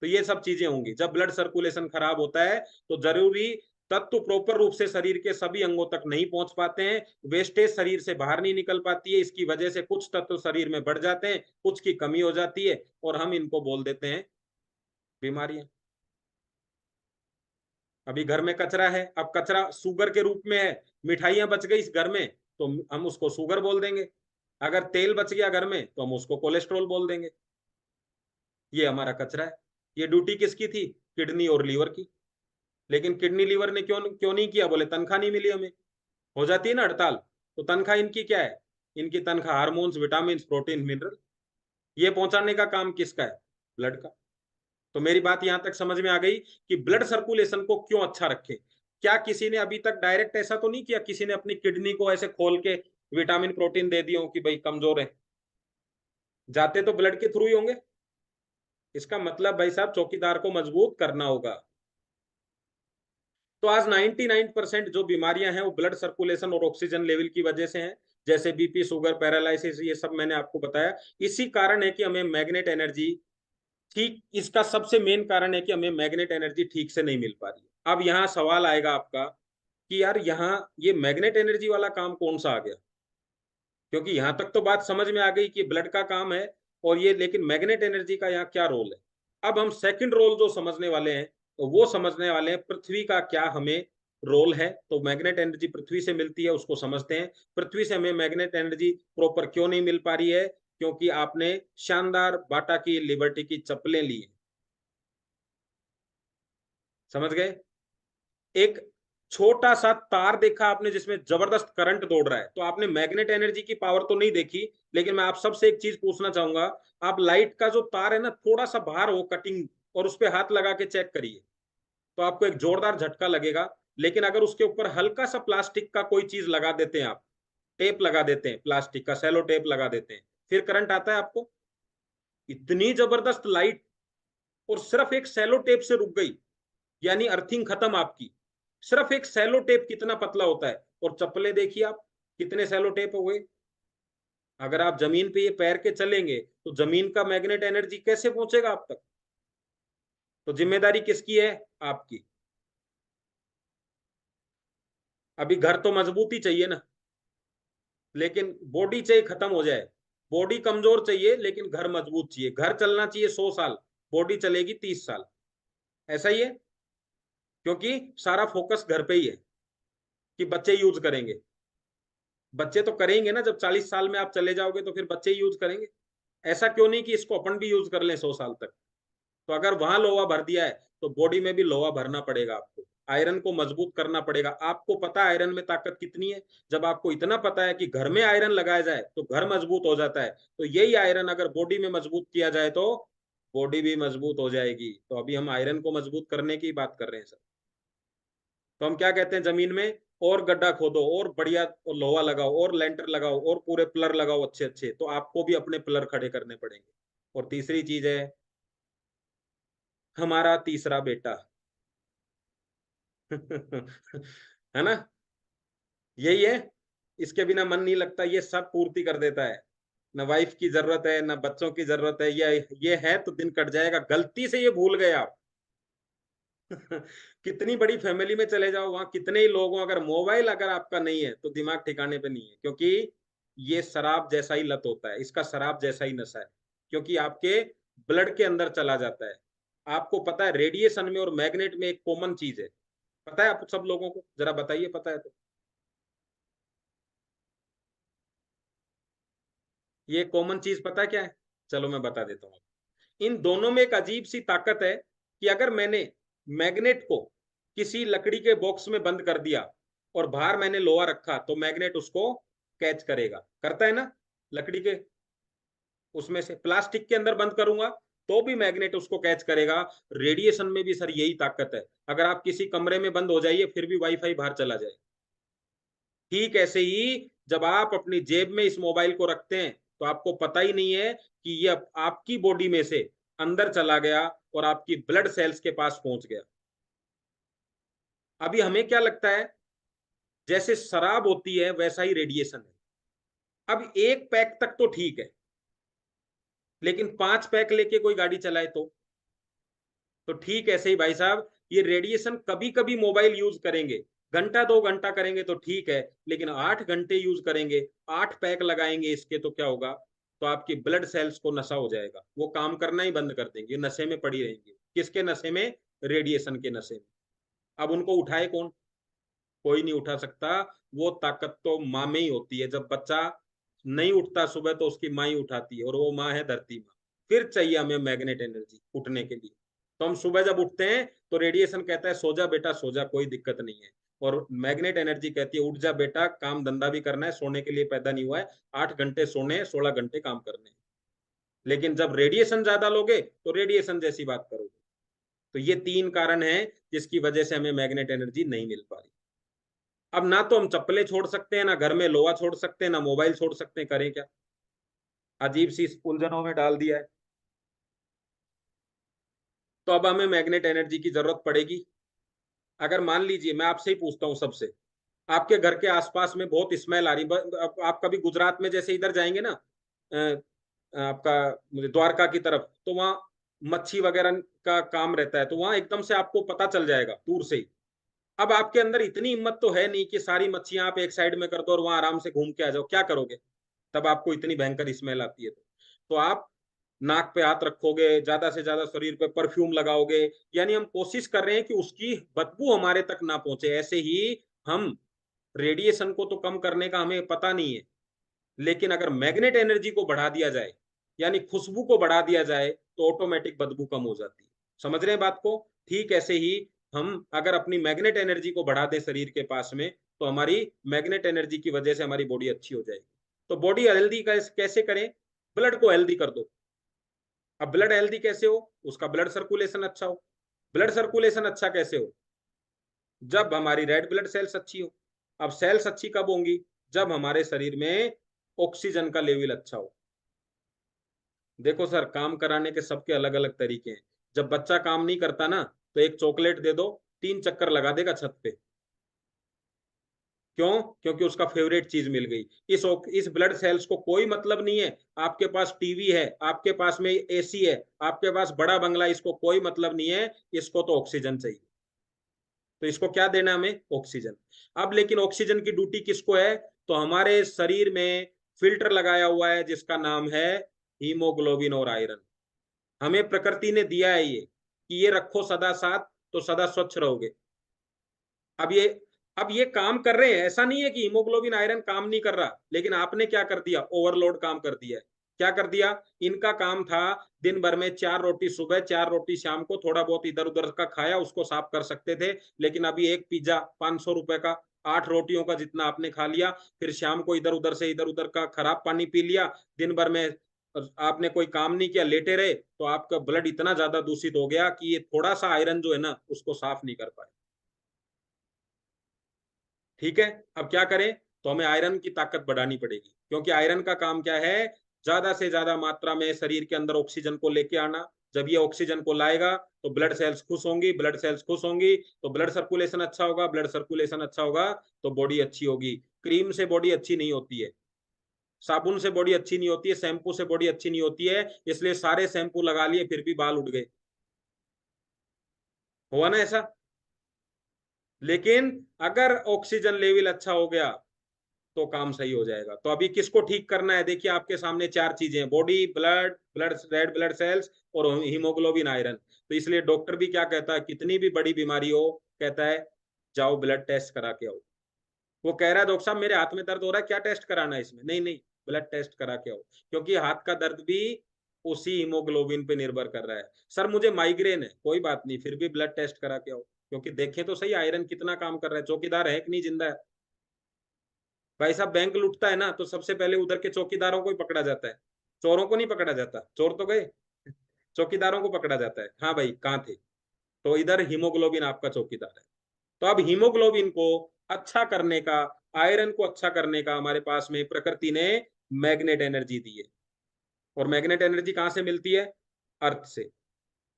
तो ये सब चीजें होंगी। जब ब्लड सर्कुलेशन खराब होता है तो जरूरी तत्व प्रॉपर रूप से शरीर के सभी अंगों तक नहीं पहुंच पाते हैं, वेस्टेज शरीर से बाहर नहीं निकल पाती है। इसकी वजह से कुछ तत्व शरीर में बढ़ जाते हैं, कुछ की कमी हो जाती है, और हम इनको बोल देते हैं बीमारियां। अभी घर में कचरा है, अब कचरा शुगर के रूप में है, मिठाइयां बच गई इस घर में तो हम उसको शुगर बोल देंगे। अगर तेल बच गया घर में तो हम उसको कोलेस्ट्रॉल बोल देंगे। ये हमारा कचरा है। ये ड्यूटी किसकी थी? किडनी और लीवर की। लेकिन किडनी लीवर ने क्यों क्यों नहीं किया? बोले तनख्वाह नहीं मिली हमें। हो जाती है ना हड़ताल, तो तनख्वाह इनकी क्या है? इनकी तनख्वाह हार्मोन्स, विटामिन, प्रोटीन, मिनरल, ये पहुंचाने का काम किसका है? ब्लड का। तो मेरी बात यहां तक समझ में आ गई कि ब्लड सर्कुलेशन को क्यों अच्छा रखें। क्या किसी ने अभी तक डायरेक्ट ऐसा तो नहीं किया, किसी ने अपनी किडनी को ऐसे खोल के विटामिन प्रोटीन दे दिए हो कि भाई कमजोर है? जाते तो ब्लड के थ्रू ही होंगे। इसका मतलब भाई साहब चौकीदार को मजबूत करना होगा। तो आज 99% जो बीमारियां हैं वो ब्लड सर्कुलेशन और ऑक्सीजन लेवल की वजह से हैं। जैसे बीपी, शुगर, पैरालिसिस, ये सब मैंने आपको बताया। इसी कारण है कि हमें मैग्नेट एनर्जी ठीक, इसका सबसे मेन कारण है कि हमें मैग्नेट एनर्जी ठीक से नहीं मिल पा रही है। अब यहाँ सवाल आएगा आपका कि यार यहाँ ये मैग्नेट एनर्जी वाला काम कौन सा आ गया? क्योंकि यहाँ तक तो बात समझ में आ गई कि ब्लड का काम है और ये, लेकिन मैग्नेट एनर्जी का यहाँ क्या रोल है? अब हम सेकंड रोल जो समझने वाले हैं, तो वो समझने वाले हैं पृथ्वी का क्या हमें रोल है। तो मैग्नेट एनर्जी पृथ्वी से मिलती है, उसको समझते हैं। पृथ्वी से हमें मैग्नेट एनर्जी प्रॉपर क्यों नहीं मिल पा रही है? क्योंकि आपने शानदार बाटा की लिबर्टी की चप्पलें ली है। समझ गए? एक छोटा सा तार देखा आपने जिसमें जबरदस्त करंट दौड़ रहा है, तो आपने मैग्नेट एनर्जी की पावर तो नहीं देखी। लेकिन मैं आप सबसे एक चीज पूछना चाहूंगा, आप लाइट का जो तार है ना, थोड़ा सा बाहर हो कटिंग, और उस पर हाथ लगा के चेक करिए, तो आपको एक जोरदार झटका लगेगा। लेकिन अगर उसके ऊपर हल्का सा प्लास्टिक का कोई चीज लगा देते हैं आप, टेप लगा देते हैं, प्लास्टिक का सेलो टेप लगा देते हैं, फिर करंट आता है आपको? इतनी जबरदस्त लाइट, और सिर्फ एक सेलो टेप से रुक गई, यानी अर्थिंग खत्म आपकी। सिर्फ एक सेलो टेप कितना पतला होता है, और चप्पलें देखिए आप कितने सेलो टेप हो गए। अगर आप जमीन पे ये पैर के चलेंगे तो जमीन का मैग्नेट एनर्जी कैसे पहुंचेगा आप तक? तो जिम्मेदारी किसकी है? आपकी। अभी घर तो मजबूती चाहिए ना, लेकिन बॉडी चाहिए खत्म हो जाए। बॉडी कमजोर चाहिए लेकिन घर मजबूत चाहिए। घर चलना चाहिए 100 साल, बॉडी चलेगी 30 साल। ऐसा ही है, क्योंकि सारा फोकस घर पे ही है कि बच्चे यूज करेंगे। बच्चे तो करेंगे ना, जब 40 साल में आप चले जाओगे तो फिर बच्चे ही यूज करेंगे। ऐसा क्यों नहीं कि इसको अपन भी यूज कर लें 100 साल तक। तो अगर वहां लोहा भर दिया है तो बॉडी में भी लोहा भरना पड़ेगा आपको। आयरन को मजबूत करना पड़ेगा। आपको पता है आयरन में ताकत कितनी है? जब आपको इतना पता है कि घर में आयरन लगाया जाए तो घर मजबूत हो जाता है, तो यही आयरन अगर बॉडी में मजबूत किया जाए तो बॉडी भी मजबूत हो जाएगी। तो अभी हम आयरन को मजबूत करने की बात कर रहे हैं सर। तो हम क्या कहते हैं, जमीन में और गड्ढा खोदो और बढ़िया और लोहा लगाओ और लेंटर लगाओ और पूरे पिलर लगाओ अच्छे अच्छे, तो आपको भी अपने पिलर खड़े करने पड़ेंगे। और तीसरी चीज है हमारा तीसरा बेटा। है ना? यही है, इसके बिना मन नहीं लगता। ये सब पूर्ति कर देता है। ना वाइफ की जरूरत है ना बच्चों की जरूरत है, ये है तो दिन कट जाएगा। गलती से ये भूल गए आप। कितनी बड़ी फैमिली में चले जाओ, वहां कितने ही लोग हों, अगर मोबाइल अगर आपका नहीं है तो दिमाग ठिकाने पे नहीं है। क्योंकि ये शराब जैसा ही लत होता है, इसका शराब जैसा ही नशा है। क्योंकि आपके ब्लड के अंदर चला जाता है। आपको पता है रेडिएशन में और मैग्नेट में एक कॉमन चीज है। पता है आप सब लोगों को? जरा बताइए, पता है तो। ये कॉमन चीज पता है क्या है? चलो मैं बता देता हूँ। इन दोनों में एक अजीब सी ताकत है कि अगर मैंने मैग्नेट को किसी लकड़ी के बॉक्स में बंद कर दिया और बाहर मैंने लोहा रखा तो मैग्नेट उसको कैच करेगा, करता है ना? लकड़ी के उसमें से प्लास्टिक के अंदर बंद करूंगा तो भी मैग्नेट उसको कैच करेगा। रेडिएशन में भी सर यही ताकत है। अगर आप किसी कमरे में बंद हो जाइए फिर भी वाईफाई बाहर चला जाए। ठीक ऐसे ही जब आप अपनी जेब में इस मोबाइल को रखते हैं तो आपको पता ही नहीं है कि ये आपकी बॉडी में से अंदर चला गया और आपकी ब्लड सेल्स के पास पहुंच गया। अभी हमें क्या लगता है जैसे शराब होती है वैसा ही रेडिएशन है। अब एक पैक तक तो ठीक है, लेकिन 5 पैक लेके कोई गाड़ी चलाए तो ठीक ऐसे ही भाई साहब ये रेडिएशन कभी कभी मोबाइल यूज करेंगे, घंटा 2 घंटा करेंगे तो ठीक है, लेकिन 8 घंटे यूज करेंगे, 8 पैक लगाएंगे इसके, तो क्या होगा? तो आपकी ब्लड सेल्स को नशा हो जाएगा, वो काम करना ही बंद कर देंगे, नशे में पड़ी रहेंगी। किसके नशे में? रेडिएशन के नशे में। अब उनको उठाए कौन? कोई नहीं उठा सकता। वो ताकत तो माँ में ही होती है। जब बच्चा नहीं उठता सुबह तो उसकी माँ ही उठाती है, और वो माँ है धरती माँ। फिर चाहिए हमें मैग्नेट एनर्जी उठने के लिए। तो हम सुबह जब उठते हैं तो रेडिएशन कहता है सो जा बेटा सो जा, कोई दिक्कत नहीं है। और मैग्नेट एनर्जी कहती है उठ जा बेटा, काम धंधा भी करना है, सोने के लिए पैदा नहीं हुआ है। 8 घंटे सोने, 16 घंटे काम करने हैं। लेकिन जब रेडिएशन ज्यादा लोगे तो रेडिएशन जैसी बात करोगे। तो ये 3 कारण है जिसकी वजह से हमें मैग्नेट एनर्जी नहीं मिल पा रही। अब ना तो हम चप्पलें छोड़ सकते हैं, ना घर में लोहा छोड़ सकते हैं, ना मोबाइल छोड़ सकते हैं, करें क्या? अजीब सी उलझनों में डाल दिया है। तो अब हमें मैग्नेट एनर्जी की जरूरत पड़ेगी। अगर मान लीजिए मैं आपसे ही पूछता हूँ सबसे, आपके घर के आसपास में बहुत स्मेल आ रही, आप कभी गुजरात में जैसे इधर जाएंगे ना, आपका द्वारका की तरफ, तो वहाँ मच्छी वगैरह का काम रहता है, तो वहां एकदम से आपको पता चल जाएगा दूर से ही। अब आपके अंदर इतनी हिम्मत तो है नहीं कि सारी मच्छियां आप एक साइड में कर दो और वहां आराम से घूम के आ जाओ, क्या करोगे? तब आपको इतनी भयंकर स्मेल आती है तो आप नाक पे हाथ रखोगे, ज्यादा से ज्यादा शरीर पे परफ्यूम लगाओगे। यानी हम कोशिश कर रहे हैं कि उसकी बदबू हमारे तक ना पहुंचे। ऐसे ही हम रेडिएशन को तो कम करने का हमें पता नहीं है, लेकिन अगर मैग्नेट एनर्जी को बढ़ा दिया जाए, यानी खुशबू को बढ़ा दिया जाए, तो ऑटोमेटिक बदबू कम हो जाती है। समझ रहे हैं बात को? ठीक ऐसे ही हम अगर अपनी मैग्नेट एनर्जी को बढ़ा दें शरीर के पास में, तो हमारी मैग्नेट एनर्जी की वजह से हमारी बॉडी अच्छी हो जाएगी। तो बॉडी हेल्दी कैसे करें? ब्लड को हेल्दी कर दो। अब ब्लड हेल्दी कैसे हो? उसका ब्लड सर्कुलेशन अच्छा हो। ब्लड सर्कुलेशन अच्छा कैसे हो? जब हमारी रेड ब्लड सेल्स अच्छी हो। अब सेल्स अच्छी कब होंगी? जब हमारे शरीर में ऑक्सीजन का लेवल अच्छा हो। देखो सर, काम कराने के सबके अलग अलग तरीके हैं। जब बच्चा काम नहीं करता ना, तो एक चॉकलेट दे दो, 3 चक्कर लगा देगा छत पे। क्यों? क्योंकि उसका फेवरेट चीज मिल गई। इस ब्लड सेल्स को कोई मतलब नहीं है आपके पास टीवी है, आपके पास में एसी है, आपके पास बड़ा बंगला, इसको कोई मतलब नहीं है। इसको तो ऑक्सीजन चाहिए। तो इसको क्या देना हमें? ऑक्सीजन। अब लेकिन ऑक्सीजन की ड्यूटी किसको है? तो हमारे शरीर में फिल्टर लगाया हुआ है जिसका नाम है हीमोग्लोबिन और आयरन। हमें प्रकृति ने दिया है ये कि ये रखो सदा साथ, तो सदा स्वच्छ रहोगे। अब ये अब ये काम कर रहे हैं, ऐसा नहीं है कि हीमोग्लोबिन आयरन काम नहीं कर रहा, लेकिन आपने क्या कर दिया? ओवरलोड काम कर दिया है। क्या कर दिया? इनका काम था दिन भर में 4 रोटी सुबह 4 रोटी शाम को, थोड़ा बहुत इधर उधर का खाया उसको साफ कर सकते थे। लेकिन अभी एक पिज्जा 500 रुपए का, 8 रोटियों का जितना आपने खा लिया, फिर शाम को इधर उधर का खराब पानी पी लिया, दिन भर में आपने कोई काम नहीं किया, लेटे रहे, तो आपका ब्लड इतना ज्यादा दूषित हो गया कि ये थोड़ा सा आयरन जो है ना उसको साफ नहीं कर पाए। ठीक है, अब क्या करें? तो हमें आयरन की ताकत बढ़ानी पड़ेगी, क्योंकि आयरन का काम क्या है? ज्यादा से ज्यादा मात्रा में शरीर के अंदर ऑक्सीजन को लेके आना। जब ये ऑक्सीजन को लाएगा तो ब्लड सेल्स खुश होंगी, ब्लड सेल्स खुश होंगी तो ब्लड सर्कुलेशन अच्छा होगा, ब्लड सर्कुलेशन अच्छा होगा तो बॉडी अच्छी होगी। क्रीम से बॉडी अच्छी नहीं होती है, साबुन से बॉडी अच्छी नहीं होती है, शैम्पू से बॉडी अच्छी नहीं होती है। इसलिए सारे शैम्पू लगा लिए फिर भी बाल उड़ गए। हुआ ना ऐसा? लेकिन अगर ऑक्सीजन लेवल अच्छा हो गया तो काम सही हो जाएगा। तो अभी किसको ठीक करना है? देखिए आपके सामने 4 चीजें हैं, body, blood, red blood cells और हीमोग्लोबिन आयरन। तो इसलिए डॉक्टर भी क्या कहता है, कितनी भी बड़ी बीमारी हो, कहता है जाओ ब्लड टेस्ट करा के आओ। वो कह रहा है डॉक्टर साहब मेरे हाथ में दर्द हो रहा है, क्या टेस्ट कराना है इसमें? नहीं नहीं, ब्लड टेस्ट करा के आओ, क्योंकि हाथ का दर्द भी उसी हीमोग्लोबिन पे निर्भर कर रहा है। सर मुझे माइग्रेन है, कोई बात नहीं, फिर भी ब्लड टेस्ट करा के आओ, क्योंकि देखें तो सही आयरन कितना काम कर रहा है। चौकीदार है कि नहीं जिंदा है? भाई साहब बैंक लूटता है ना तो सबसे पहले उधर के चौकीदारों को ही पकड़ा जाता है, चोरों को नहीं पकड़ा जाता। चोर तो गए, चौकीदारों को पकड़ा जाता है। हाँ भाई कहाँ थे? तो इधर हीमोग्लोबिन आपका चौकीदार है। तो अब हीमोग्लोबिन को अच्छा करने का, आयरन को अच्छा करने का हमारे पास में प्रकृति ने मैग्नेट एनर्जी दी है। और मैग्नेट एनर्जी कहाँ से मिलती है? अर्थ से।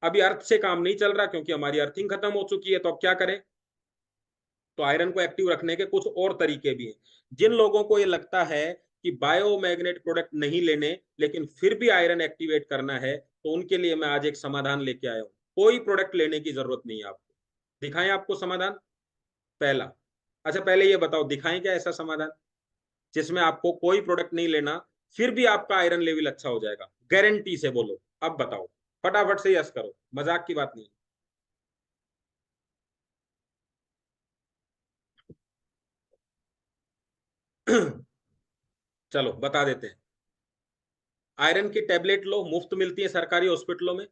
अभी अर्थ से काम नहीं चल रहा क्योंकि हमारी अर्थिंग खत्म हो चुकी है, तो अब क्या करें? तो आयरन को एक्टिव रखने के कुछ और तरीके भी हैं। जिन लोगों को ये लगता है कि बायोमैग्नेट प्रोडक्ट नहीं लेने लेकिन फिर भी आयरन एक्टिवेट करना है, तो उनके लिए मैं आज एक समाधान लेके आया हूँ। कोई प्रोडक्ट लेने की जरूरत नहीं है आपको। दिखाएं आपको समाधान? पहला, अच्छा पहले ये बताओ, दिखाएं क्या ऐसा समाधान जिसमें आपको कोई प्रोडक्ट नहीं लेना, फिर भी आपका आयरन लेवल अच्छा हो जाएगा, गारंटी से बोलो। अब बताओ, फटाफट से यस करो, मजाक की बात नहीं। चलो बता देते हैं। आयरन की टेबलेट लो, मुफ्त मिलती है सरकारी हॉस्पिटलों में।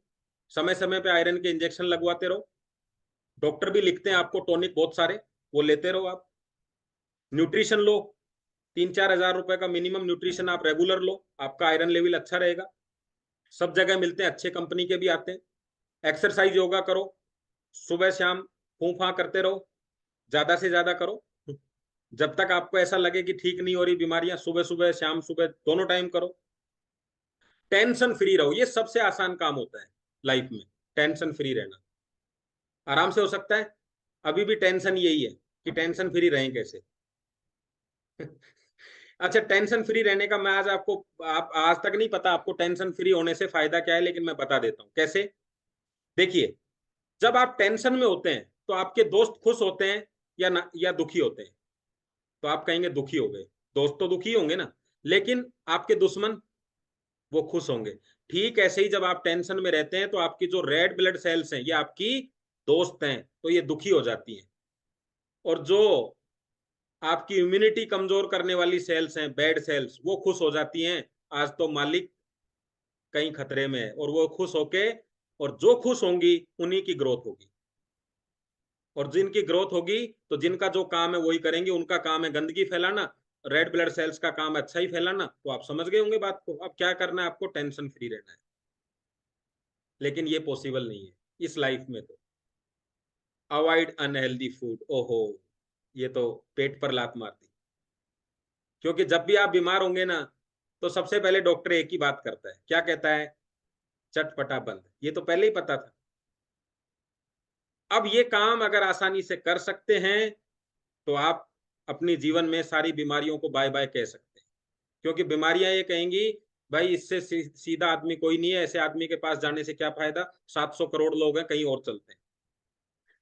समय समय पे आयरन के इंजेक्शन लगवाते रहो। डॉक्टर भी लिखते हैं आपको टॉनिक बहुत सारे, वो लेते रहो आप। न्यूट्रिशन लो, 3-4 हज़ार रुपए का मिनिमम न्यूट्रिशन आप रेगुलर लो, आपका आयरन लेवल अच्छा रहेगा। सब जगह मिलते हैं, अच्छे कंपनी के भी आते हैं। एक्सरसाइज योगा करो, सुबह शाम फूं करते रहो, ज्यादा से ज्यादा करो। जब तक आपको ऐसा लगे कि ठीक नहीं हो रही बीमारियां, सुबह सुबह शाम सुबह दोनों टाइम करो। टेंशन फ्री रहो, ये सबसे आसान काम होता है लाइफ में, टेंशन फ्री रहना। आराम से हो सकता है। अभी भी टेंशन यही है कि टेंशन फ्री रहें कैसे। अच्छा टेंशन फ्री रहने का मैं आज आपको, आप आज तक नहीं पता आपको टेंशन फ्री होने से फायदा क्या है, लेकिन मैं बता देता हूँ कैसे। देखिए, जब आप टेंशन में होते हैं तो आपके दोस्त खुश होते हैं या ना, या दुखी होते हैं? तो आप कहेंगे दुखी हो गए। दोस्त तो दुखी होंगे ना, लेकिन आपके दुश्मन वो खुश होंगे। ठीक ऐसे ही जब आप टेंशन में रहते हैं तो आपकी जो रेड ब्लड सेल्स हैं ये आपकी दोस्त हैं, तो ये दुखी हो जाती हैं। और जो आपकी इम्यूनिटी कमजोर करने वाली सेल्स हैं, बैड सेल्स, वो खुश हो जाती हैं। आज तो मालिक कहीं खतरे में है, और वो खुश होके, और जो खुश होंगी उन्हीं की ग्रोथ होगी। और जिनकी ग्रोथ होगी तो जिनका जो काम है वही करेंगे, उनका काम है गंदगी फैलाना, रेड ब्लड सेल्स का काम अच्छा ही फैलाना। तो आप समझ गए होंगे बात को। अब क्या करना है आपको? टेंशन फ्री रहना है। लेकिन ये पॉसिबल नहीं है इस लाइफ में। तो अवॉइड अनहेल्दी फूड, ओहो, ये तो पेट पर लात मारती। क्योंकि जब भी आप बीमार होंगे ना, तो सबसे पहले डॉक्टर एक ही बात करता है, क्या कहता है? चटपटा बंद। ये तो पहले ही पता था। अब ये काम अगर आसानी से कर सकते हैं तो आप अपनी जीवन में सारी बीमारियों को बाय बाय कह सकते हैं, क्योंकि बीमारियां ये कहेंगी भाई इससे सीधा आदमी कोई नहीं है, ऐसे आदमी के पास जाने से क्या फायदा, 700 करोड़ लोग हैं, कहीं और चलते हैं।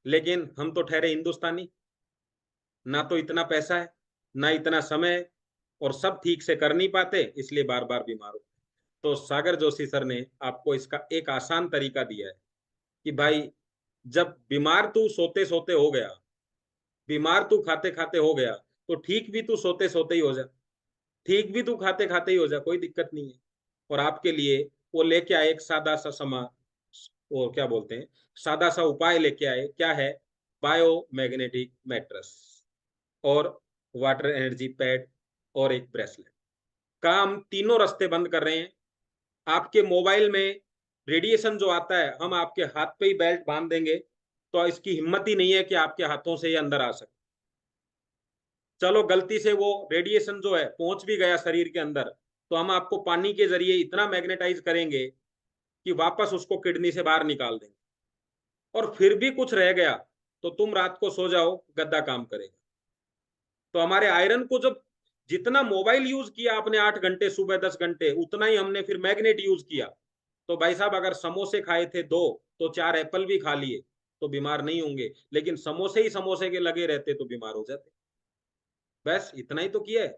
लेकिन हम तो ठहरे हिंदुस्तानी, ना तो इतना पैसा है ना इतना समय है, और सब ठीक से कर नहीं पाते, इसलिए बार बार बीमार होते। तो सागर जोशी सर ने आपको इसका एक आसान तरीका दिया है कि भाई जब बीमार तू सोते सोते हो गया, बीमार तू खाते खाते हो गया, तो ठीक भी तू सोते सोते ही हो जा, ठीक भी तू खाते खाते ही हो जा, कोई दिक्कत नहीं है। और आपके लिए वो लेके आए एक सादा सा वो क्या बोलते हैं, सादा सा उपाय लेके आए, क्या है, बायोमैग्नेटिक मैट्रेस और वाटर एनर्जी पैड और एक ब्रेसलेट। काम तीनों रास्ते बंद कर रहे हैं। आपके मोबाइल में रेडिएशन जो आता है, हम आपके हाथ पे ही बेल्ट बांध देंगे, तो इसकी हिम्मत ही नहीं है कि आपके हाथों से ये अंदर आ सके। चलो गलती से वो रेडिएशन जो है पहुंच भी गया शरीर के अंदर, तो हम आपको पानी के जरिए इतना मैग्नेटाइज करेंगे कि वापस उसको किडनी से बाहर निकाल देंगे। और फिर भी कुछ रह गया तो तुम रात को सो जाओ, गद्दा काम करेगा। तो हमारे आयरन को जब जितना मोबाइल यूज किया आपने 8 घंटे सुबह 10 घंटे, उतना ही हमने फिर मैग्नेट यूज किया। तो भाई साहब अगर समोसे खाए थे 2 तो 4 एप्पल भी खा लिए तो बीमार नहीं होंगे, लेकिन समोसे ही समोसे के लगे रहते तो बीमार हो जाते। बस इतना ही तो किया है।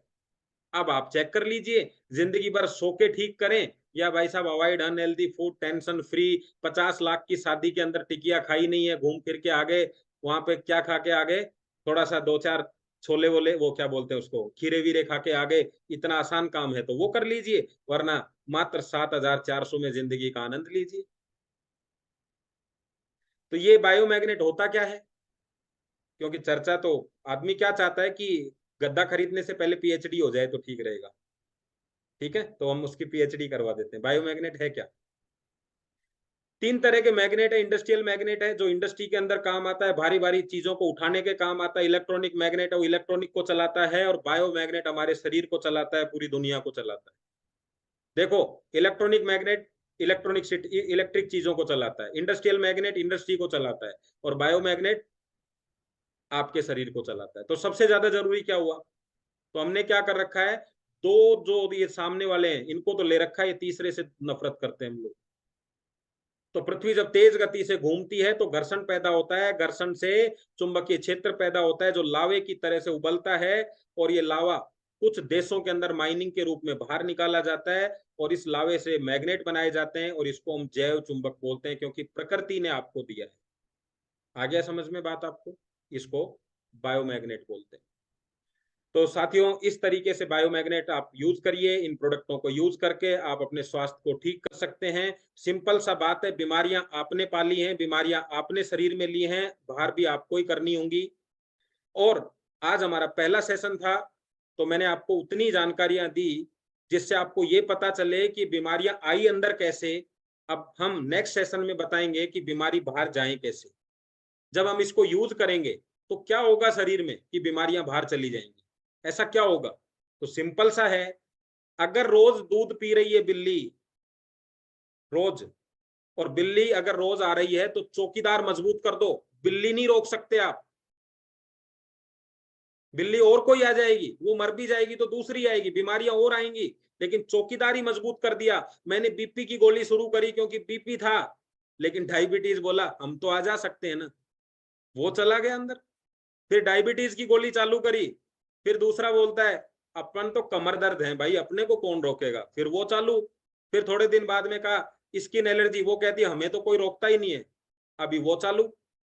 अब आप चेक कर लीजिए, जिंदगी भर सो के ठीक करें, या भाई साहब avoid unhealthy food, tension free, 50 lakh की शादी के अंदर टिकिया खाई नहीं है, घूम फिर के आ गए, वहां पे क्या खा के आ गए, थोड़ा सा 2-4 छोले वोले, वो क्या बोलते हैं उसको, खीरे वीरे खा के आ गए। इतना आसान काम है तो वो कर लीजिए, वरना मात्र 7,400 में जिंदगी का आनंद लीजिए। तो ये बायोमैग्नेट होता क्या है, क्योंकि चर्चा तो, आदमी क्या चाहता है कि गद्दा खरीदने से पहले पीएचडी हो जाए तो ठीक रहेगा। ठीक है, तो हम उसकी पीएचडी करवा देते हैं। बायोमैग्नेट है क्या, 3 तरह के मैग्नेट है। इंडस्ट्रियल मैग्नेट है जो इंडस्ट्री के अंदर काम आता है, भारी भारी चीजों को उठाने के काम आता है। इलेक्ट्रॉनिक मैग्नेट है, वो इलेक्ट्रॉनिक को चलाता है। और बायोमैग्नेट हमारे शरीर को चलाता है, पूरी दुनिया को चलाता है। देखो, इलेक्ट्रॉनिक मैग्नेट इलेक्ट्रिक चीजों को चलाता है, इंडस्ट्रियल मैग्नेट इंडस्ट्री को चलाता है, और बायोमैग्नेट आपके शरीर को चलाता है। तो सबसे ज्यादा जरूरी क्या हुआ, तो हमने क्या कर रखा है, दो जो ये सामने वाले हैं इनको तो ले रखा है, ये तीसरे से नफरत करते हैं हम लोग। तो पृथ्वी जब तेज गति से घूमती है तो घर्षण पैदा होता है, घर्षण से चुंबकीय क्षेत्र पैदा होता है जो लावे की तरह से उबलता है, और ये लावा कुछ देशों के अंदर माइनिंग के रूप में बाहर निकाला जाता है, और इस लावे से मैग्नेट बनाए जाते हैं, और इसको हम जैव चुंबक बोलते हैं, क्योंकि प्रकृति ने आपको दिया है। आ गया समझ में बात आपको, इसको बायोमैग्नेट बोलते हैं। तो साथियों, इस तरीके से बायोमैग्नेट आप यूज करिए, इन प्रोडक्टों को यूज करके आप अपने स्वास्थ्य को ठीक कर सकते हैं। सिंपल सा बात है, बीमारियां आपने पाली हैं, बीमारियां आपने शरीर में ली हैं, बाहर भी आपको ही करनी होंगी। और आज हमारा पहला सेशन था, तो मैंने आपको उतनी जानकारियां दी जिससे आपको ये पता चले कि बीमारियां आई अंदर कैसे। अब हम नेक्स्ट सेशन में बताएंगे कि बीमारी बाहर जाए कैसे। जब हम इसको यूज करेंगे तो क्या होगा शरीर में कि बीमारियां बाहर चली जाएंगी, ऐसा क्या होगा। तो सिंपल सा है, अगर रोज दूध पी रही है बिल्ली, रोज, और बिल्ली अगर रोज आ रही है तो चौकीदार मजबूत कर दो, बिल्ली नहीं रोक सकते आप। बिल्ली और कोई आ जाएगी, वो मर भी जाएगी तो दूसरी आएगी, बीमारियां और आएंगी, लेकिन चौकीदारी मजबूत कर दिया। मैंने बीपी की गोली शुरू करी क्योंकि बीपी था, लेकिन डायबिटीज बोला हम तो आ जा सकते हैं ना, वो चला गया अंदर। फिर डायबिटीज की गोली चालू करी, फिर दूसरा बोलता है अपन तो कमर दर्द है भाई, अपने को कौन रोकेगा, फिर वो चालू। फिर थोड़े दिन बाद में कहा स्किन एलर्जी, वो कहती है हमें तो कोई रोकता ही नहीं है, अभी वो चालू।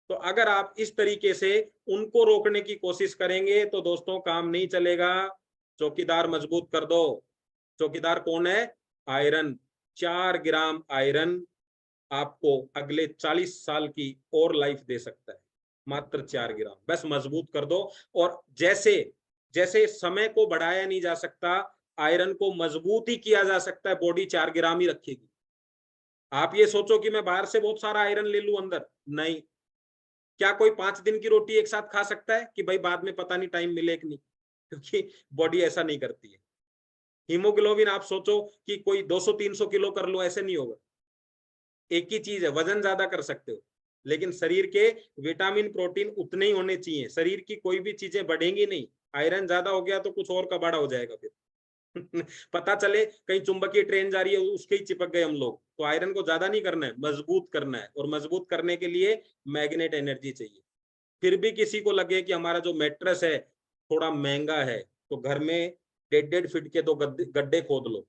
तो अगर आप इस तरीके से उनको रोकने की कोशिश करेंगे तो दोस्तों काम नहीं चलेगा। चौकीदार मजबूत कर दो। चौकीदार कौन है, आयरन। 4 ग्राम आयरन आपको अगले 40 साल की और लाइफ दे सकता है, मात्र 4 ग्राम, बस मजबूत कर दो। और जैसे जैसे समय को बढ़ाया नहीं जा सकता, आयरन को मजबूत ही किया जा सकता है, बॉडी 4 ग्राम ही रखेगी। आप ये सोचो कि मैं बाहर से बहुत सारा आयरन ले लूं अंदर, नहीं। क्या कोई 5 दिन की रोटी एक साथ खा सकता है कि भाई बाद में पता नहीं टाइम मिले कि नहीं, क्योंकि बॉडी ऐसा नहीं करती है। हीमोग्लोबिन आप सोचो कि कोई 200-300 किलो कर लो, ऐसे नहीं होगा। एक ही चीज है, वजन ज्यादा कर सकते हो, लेकिन शरीर के विटामिन प्रोटीन उतने ही होने चाहिए। शरीर की कोई भी चीजें बढ़ेंगी नहीं, आयरन ज्यादा हो गया तो कुछ और कबाड़ा हो जाएगा फिर। पता चले कहीं चुंबकीय ट्रेन जा रही है उसके ही चिपक गए हम लोग। तो आयरन को ज्यादा नहीं करना है, मजबूत करना है, और मजबूत करने के लिए मैग्नेट एनर्जी चाहिए। फिर भी किसी को लगे कि हमारा जो मैट्रेस है थोड़ा महंगा है, तो घर में 1.5 फीट के 2 गड्ढे खोद लो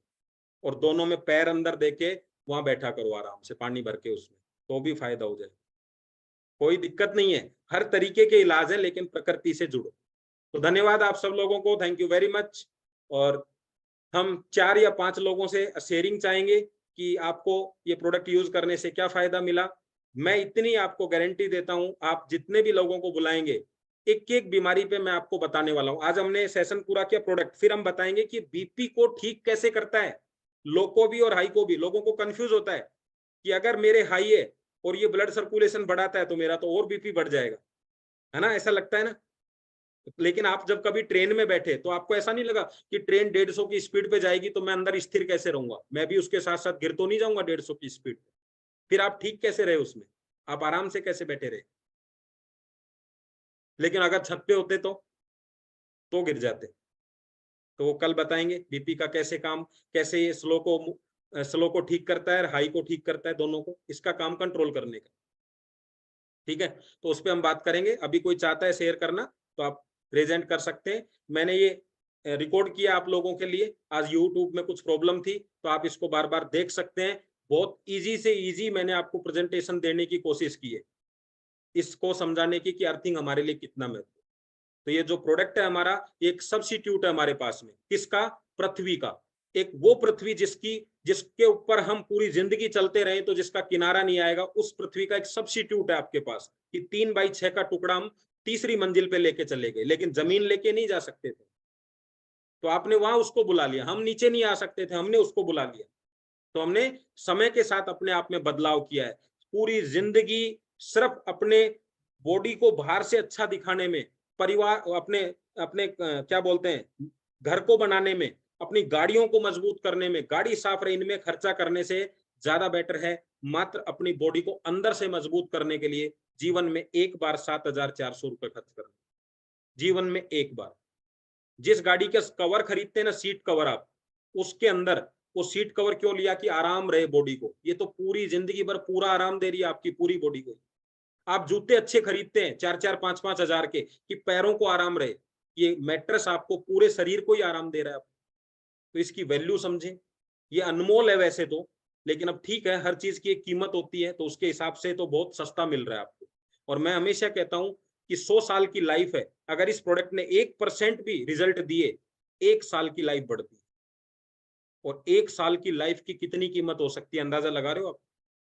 और दोनों में पैर अंदर देके वहां बैठा करो आराम से पानी भर के उसमें, तो भी फायदा हो जाए। कोई दिक्कत नहीं है, हर तरीके के इलाज है, लेकिन प्रकृति से जुड़ो। तो धन्यवाद आप सब लोगों को, थैंक यू वेरी मच। और हम 4 या 5 लोगों से शेयरिंग चाहेंगे कि आपको ये प्रोडक्ट यूज करने से क्या फायदा मिला। मैं इतनी आपको गारंटी देता हूं, आप जितने भी लोगों को बुलाएंगे एक एक बीमारी पे मैं आपको बताने वाला हूं। आज हमने सेशन पूरा किया प्रोडक्ट, फिर हम बताएंगे कि बीपी को ठीक कैसे करता है, लो को भी और हाई को भी। लोगों को कंफ्यूज होता है कि अगर मेरे हाई है और ये ब्लड सर्कुलेशन बढ़ाता है तो मेरा तो और बीपी बढ़ जाएगा, है ना, ऐसा लगता है ना। लेकिन आप जब कभी ट्रेन में बैठे तो आपको ऐसा नहीं लगा कि ट्रेन 150 की स्पीड पे जाएगी तो मैं अंदर स्थिर कैसे रहूंगा, मैं भी उसके साथ साथ गिर तो नहीं जाऊंगा 150 की स्पीड पे। फिर आप ठीक कैसे रहे उसमें, आप आराम से कैसे बैठे रहे। लेकिन अगर छत पे होते तो गिर जाते। तो वो कल बताएंगे बीपी का कैसे काम, कैसे ये स्लो को ठीक करता है, हाई को ठीक करता है, दोनों को, इसका काम कंट्रोल करने का। ठीक है, तो उस पर हम बात करेंगे। अभी कोई चाहता है शेयर करना तो आप प्रेजेंट कर सकते हैं। मैंने ये रिकॉर्ड किया आप लोगों के लिए, आज यूट्यूब में कुछ प्रॉब्लम थी तो आप इसको बार बार देख सकते हैं। बहुत इजी से इजी मैंने आपको प्रेजेंटेशन देने की कोशिश की है, इसको समझाने की कि अर्थिंग हमारे लिए कितना महत्व। तो ये जो प्रोडक्ट है हमारा, एक सब्स्टिट्यूट है हमारे पास में, किसका, पृथ्वी का। एक वो पृथ्वी जिसके ऊपर हम पूरी जिंदगी चलते रहे तो जिसका किनारा नहीं आएगा, उस पृथ्वी का एक सब्स्टिट्यूट है आपके पास कि 3x6 का टुकड़ा हम तीसरी मंजिल पे लेके चले गए, लेकिन जमीन लेके नहीं जा सकते थे। तो आपने वहां उसको बुला लिया, हम नीचे नहीं आ सकते थे, हमने उसको बुला लिया। तो हमने समय के साथ अपने आप में बदलाव किया है। पूरी जिंदगी सिर्फ अपने बॉडी को बाहर से अच्छा दिखाने में, परिवार अपने अपने क्या बोलते हैं, घर को बनाने में, अपनी गाड़ियों को मजबूत करने में, गाड़ी साफ रहे, इनमें खर्चा करने से ज्यादा बेटर है मात्र अपनी बॉडी को अंदर से मजबूत करने के लिए जीवन में एक बार 7,400 रुपए खर्च करना। जीवन में एक बार। जिस गाड़ी का कवर खरीदते हैं ना, सीट कवर, आप उसके अंदर वो सीट कवर क्यों लिया, कि आराम रहे बॉडी को। ये तो पूरी जिंदगी भर पूरा आराम दे रही है आपकी पूरी बॉडी को। आप जूते अच्छे खरीदते हैं 4-4, 5-5 हजार के, कि पैरों को आराम रहे। ये मैट्रेस आपको पूरे शरीर को ही आराम दे रहा है। तो इसकी वैल्यू समझें, ये अनमोल है वैसे तो, लेकिन अब ठीक है, हर चीज की एक कीमत होती है, तो उसके हिसाब से तो बहुत सस्ता मिल रहा है आपको। और मैं हमेशा कहता हूं कि 100 साल की लाइफ है, अगर इस प्रोडक्ट ने 1% भी रिजल्ट दिए, 1 साल की लाइफ बढ़ती है। और 1 साल की लाइफ की कितनी कीमत हो सकती है, अंदाजा लगा रहे हो आप।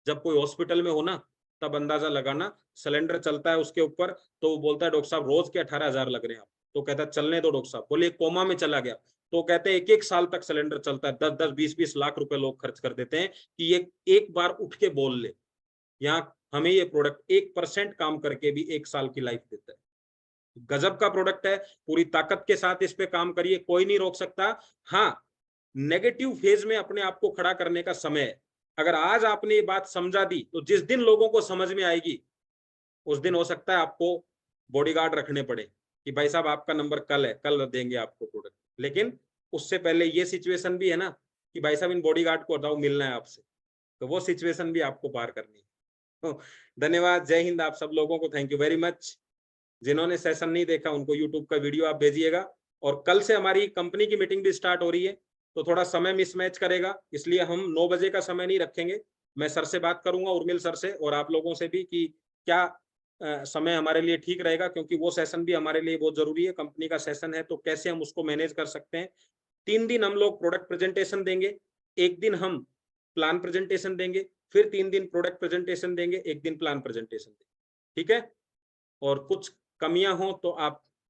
जब कोई हॉस्पिटल में हो ना, तब अंदाजा लगाना। सिलेंडर चलता है उसके ऊपर, तो वो बोलता है डॉक्टर साहब रोज के 18,000 लग रहे हैं आप। तो कहता है चलने दो डॉक्टर साहब। बोले कोमा में चला गया, तो कहते हैं 1-1 साल तक सिलेंडर चलता है। 10-10, 20-20 लाख रुपए लोग खर्च कर देते हैं कि ये एक बार उठ के बोल ले। यहाँ हमें ये प्रोडक्ट 1% काम करके भी 1 साल की लाइफ देता है। गजब का प्रोडक्ट है, पूरी ताकत के साथ इस पे काम करिए, कोई नहीं रोक सकता। हाँ, नेगेटिव फेज में अपने आप को खड़ा करने का समय है। अगर आज आपने ये बात समझा दी तो जिस दिन लोगों को समझ में आएगी, उस दिन हो सकता है आपको बॉडीगार्ड रखने पड़े कि भाई साहब आपका नंबर कल है, कल देंगे आपको प्रोडक्ट। लेकिन उससे पहले ये सिचुएशन भी है ना कि भाई साहब इन बॉडीगार्ड को हटाओ, मिलना है आपसे, तो वो सिचुएशन भी आपको पार करनी है। तो धन्यवाद, जय हिंद आप सब लोगों को, थैंक यू वेरी मच। जिन्होंने सेशन नहीं देखा उनको यूट्यूब का वीडियो आप भेजिएगा। और कल से हमारी कंपनी की मीटिंग भी स्टार्ट हो रही है, तो थोड़ा समय मिसमैच करेगा, इसलिए हम 9 बजे का समय नहीं रखेंगे। मैं सर से बात करूंगा, उर्मिल सर से, और आप लोगों से भी, कि क्या समय हमारे लिए ठीक रहेगा, क्योंकि वो सेशन भी हमारे लिए बहुत जरूरी है। कंपनी का सेशन है तो कैसे हम उसको मैनेज कर सकते हैं। 3 दिन हम लोग प्रोडक्ट प्रेजेंटेशन देंगे, 1 दिन हम प्लान प्रेजेंटेशन देंगे, फिर 3 दिन प्रोडक्ट प्रेजेंटेशन देंगे, 1 दिन प्लान प्रेजेंटेशन देंगे। ठीक है, और कुछ कमियां हो तो आप